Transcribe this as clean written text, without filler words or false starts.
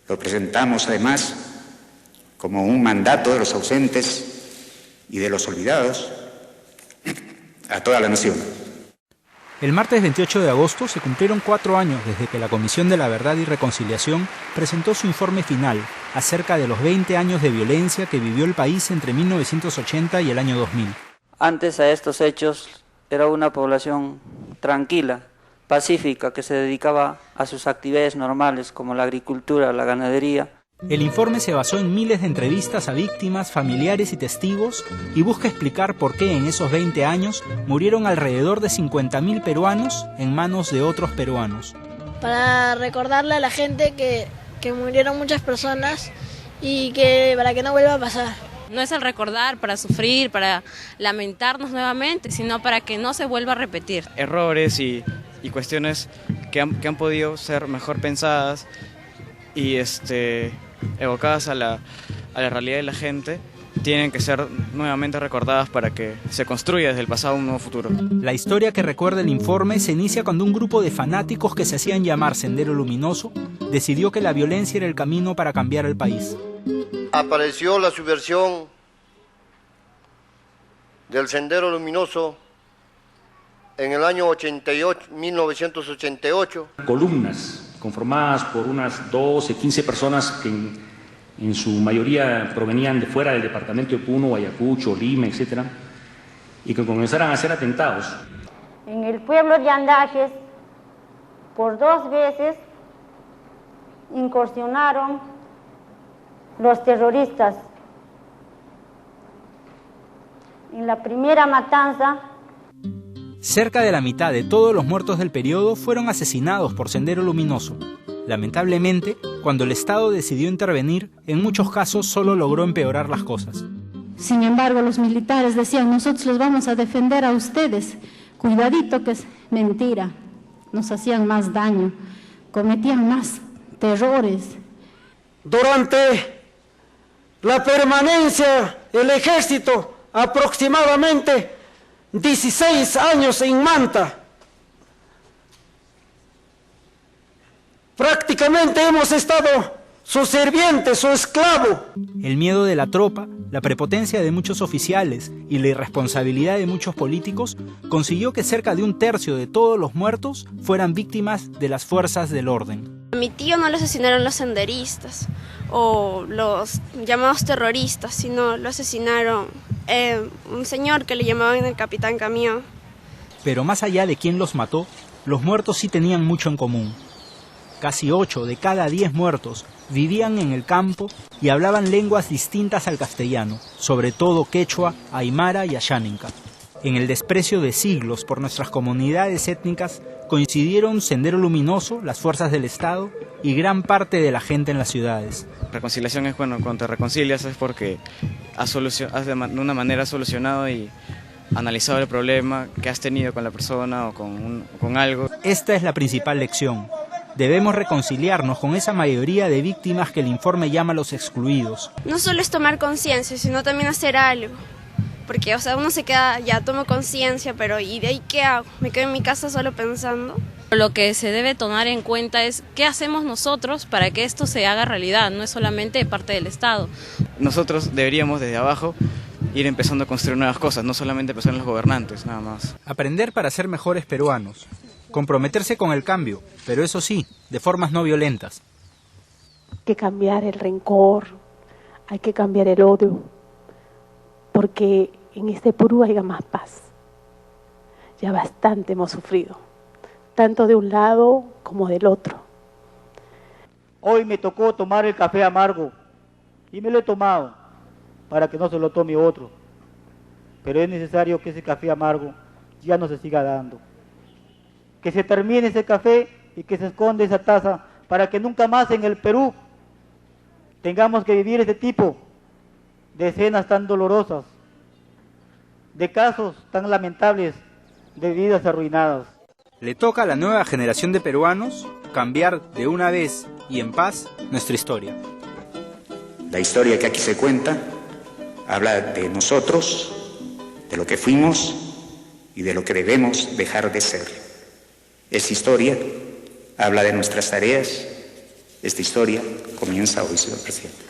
Lo presentamos además como un mandato de los ausentes y de los olvidados a toda la nación. El martes 28 de agosto se cumplieron 4 años desde que la Comisión de la Verdad y Reconciliación presentó su informe final acerca de los 20 años de violencia que vivió el país entre 1980 y el año 2000. Antes a estos hechos era una población tranquila, pacífica, que se dedicaba a sus actividades normales como la agricultura, la ganadería. El informe se basó en miles de entrevistas a víctimas, familiares y testigos y busca explicar por qué en esos 20 años murieron alrededor de 50.000 peruanos en manos de otros peruanos. Para recordarle a la gente que murieron muchas personas y que para que no vuelva a pasar. No es el recordar para sufrir, para lamentarnos nuevamente, sino para que no se vuelva a repetir. Errores y cuestiones que han podido ser mejor pensadas y evocadas a la realidad de la gente, tienen que ser nuevamente recordadas para que se construya desde el pasado un nuevo futuro. La historia que recuerda el informe se inicia cuando un grupo de fanáticos que se hacían llamar Sendero Luminoso decidió que la violencia era el camino para cambiar el país. Apareció la subversión del Sendero Luminoso en el año 1988. Columnas conformadas por unas 12, 15 personas que en su mayoría provenían de fuera del departamento de Puno, Ayacucho, Lima, etc. y que comenzaron a hacer atentados. En el pueblo de Andajes, por 2 veces, incursionaron los terroristas. En la primera matanza, cerca de la mitad de todos los muertos del periodo fueron asesinados por Sendero Luminoso. Lamentablemente, cuando el Estado decidió intervenir, en muchos casos solo logró empeorar las cosas. sin embargo, los militares decían, nosotros los vamos a defender a ustedes. Cuidadito que es mentira. Nos hacían más daño, cometían más terrores. Durante la permanencia del ejército, aproximadamente 16 años en Manta, prácticamente hemos estado su sirviente, su esclavo. El miedo de la tropa, la prepotencia de muchos oficiales y la irresponsabilidad de muchos políticos consiguió que cerca de 1/3 de todos los muertos fueran víctimas de las fuerzas del orden. A mi tío no lo asesinaron los senderistas o los llamados terroristas, sino lo asesinaron un señor que le llamaban el Capitán Camión. Pero más allá de quién los mató, los muertos sí tenían mucho en común. Casi 8 de cada 10 muertos vivían en el campo y hablaban lenguas distintas al castellano, sobre todo quechua, aymara y ayáninca. En el desprecio de siglos por nuestras comunidades étnicas coincidieron Sendero Luminoso, las fuerzas del Estado y gran parte de la gente en las ciudades. Reconciliación es cuando te reconcilias es porque has de una manera solucionado y analizado el problema que has tenido con la persona o con algo. Esta es la principal lección. Debemos reconciliarnos con esa mayoría de víctimas que el informe llama los excluidos. No solo es tomar conciencia, sino también hacer algo. Porque, uno se queda, ya tomo conciencia, pero ¿y de ahí qué hago? ¿Me quedo en mi casa solo pensando? Lo que se debe tomar en cuenta es qué hacemos nosotros para que esto se haga realidad, no es solamente de parte del Estado. Nosotros deberíamos desde abajo ir empezando a construir nuevas cosas, no solamente empezar en los gobernantes, nada más. Aprender para ser mejores peruanos. Comprometerse con el cambio, pero eso sí, de formas no violentas. Hay que cambiar el rencor, hay que cambiar el odio, porque en este Perú haya más paz. Ya bastante hemos sufrido, tanto de un lado como del otro. Hoy me tocó tomar el café amargo y me lo he tomado para que no se lo tome otro. Pero es necesario que ese café amargo ya no se siga dando. Que se termine ese café y que se esconda esa taza para que nunca más en el Perú tengamos que vivir este tipo de escenas tan dolorosas, de casos tan lamentables de vidas arruinadas. Le toca a la nueva generación de peruanos cambiar de una vez y en paz nuestra historia. La historia que aquí se cuenta habla de nosotros, de lo que fuimos y de lo que debemos dejar de ser. Esa historia habla de nuestras tareas Esta historia comienza hoy, señor presidente.